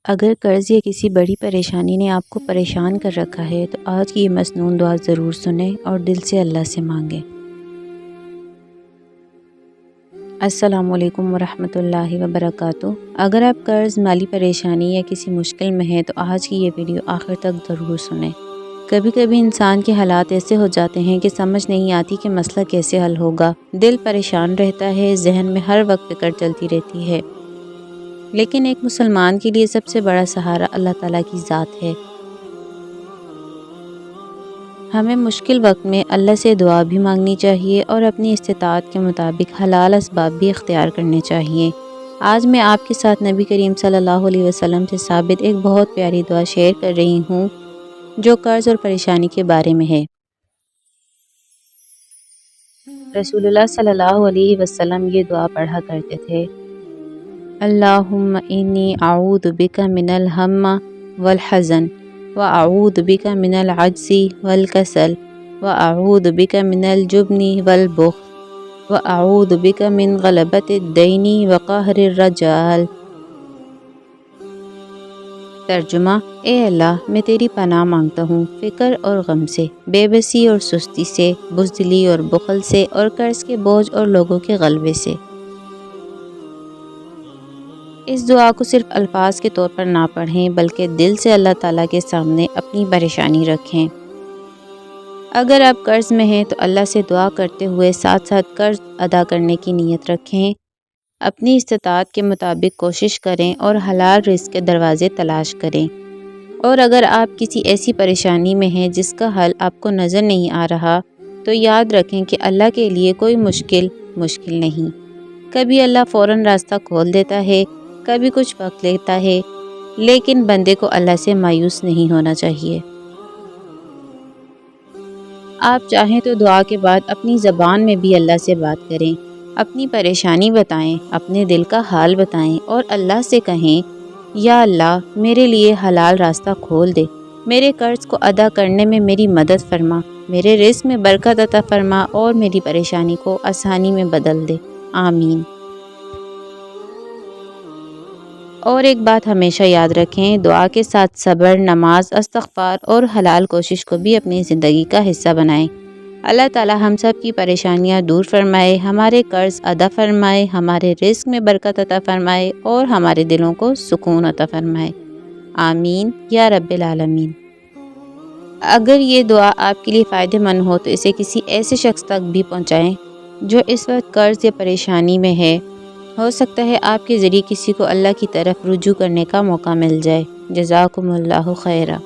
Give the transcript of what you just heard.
اگر قرض یا کسی بڑی پریشانی نے آپ کو پریشان کر رکھا ہے تو آج کی یہ مسنون دعا ضرور سنیں اور دل سے اللہ سے مانگیں۔ السلام علیکم ورحمۃ اللہ وبرکاتہ۔ اگر آپ قرض، مالی پریشانی یا کسی مشکل میں ہیں تو آج کی یہ ویڈیو آخر تک ضرور سنیں۔ کبھی کبھی انسان کے حالات ایسے ہو جاتے ہیں کہ سمجھ نہیں آتی کہ مسئلہ کیسے حل ہوگا۔ دل پریشان رہتا ہے، ذہن میں ہر وقت فکر چلتی رہتی ہے۔ لیکن ایک مسلمان کے لیے سب سے بڑا سہارا اللہ تعالیٰ کی ذات ہے۔ ہمیں مشکل وقت میں اللہ سے دعا بھی مانگنی چاہیے اور اپنی استطاعت کے مطابق حلال اسباب بھی اختیار کرنے چاہیے۔ آج میں آپ کے ساتھ نبی کریم صلی اللہ علیہ وسلم سے ثابت ایک بہت پیاری دعا شیئر کر رہی ہوں جو قرض اور پریشانی کے بارے میں ہے۔ رسول اللہ صلی اللہ علیہ وسلم یہ دعا پڑھا کرتے تھے: اللہم انی اعوذ بک من الہم والحزن واعوذ بک من العجز والکسل واعوذ بک من الجبن والبخل واعوذ بک من غلبۃ الدین وقہر الرجال۔ ترجمہ: اے اللہ، میں تیری پناہ مانگتا ہوں فکر اور غم سے، بے بسی اور سستی سے، بزدلی اور بخل سے، اور قرض کے بوجھ اور لوگوں کے غلبے سے۔ اس دعا کو صرف الفاظ کے طور پر نہ پڑھیں بلکہ دل سے اللہ تعالیٰ کے سامنے اپنی پریشانی رکھیں۔ اگر آپ قرض میں ہیں تو اللہ سے دعا کرتے ہوئے ساتھ ساتھ قرض ادا کرنے کی نیت رکھیں۔ اپنی استطاعت کے مطابق کوشش کریں اور حلال رزق کے دروازے تلاش کریں۔ اور اگر آپ کسی ایسی پریشانی میں ہیں جس کا حل آپ کو نظر نہیں آ رہا تو یاد رکھیں کہ اللہ کے لیے کوئی مشکل نہیں۔ کبھی اللہ فوراً راستہ کھول دیتا ہے، کبھی کچھ وقت لیتا ہے، لیکن بندے کو اللہ سے مایوس نہیں ہونا چاہیے۔ آپ چاہیں تو دعا کے بعد اپنی زبان میں بھی اللہ سے بات کریں، اپنی پریشانی بتائیں، اپنے دل کا حال بتائیں اور اللہ سے کہیں: یا اللہ، میرے لیے حلال راستہ کھول دے، میرے قرض کو ادا کرنے میں میری مدد فرما، میرے رزق میں برکت عطا فرما اور میری پریشانی کو آسانی میں بدل دے، آمین۔ اور ایک بات ہمیشہ یاد رکھیں، دعا کے ساتھ صبر، نماز، استغفار اور حلال کوشش کو بھی اپنی زندگی کا حصہ بنائیں۔ اللہ تعالیٰ ہم سب کی پریشانیاں دور فرمائے، ہمارے قرض ادا فرمائے، ہمارے رزق میں برکت عطا فرمائے اور ہمارے دلوں کو سکون عطا فرمائے، آمین یا رب العالمین۔ اگر یہ دعا آپ کے لیے فائدہ مند ہو تو اسے کسی ایسے شخص تک بھی پہنچائیں جو اس وقت قرض یا پریشانی میں ہے۔ ہو سکتا ہے آپ کے ذریعے کسی کو اللہ کی طرف رجوع کرنے کا موقع مل جائے۔ جزاکم اللہ خیرا۔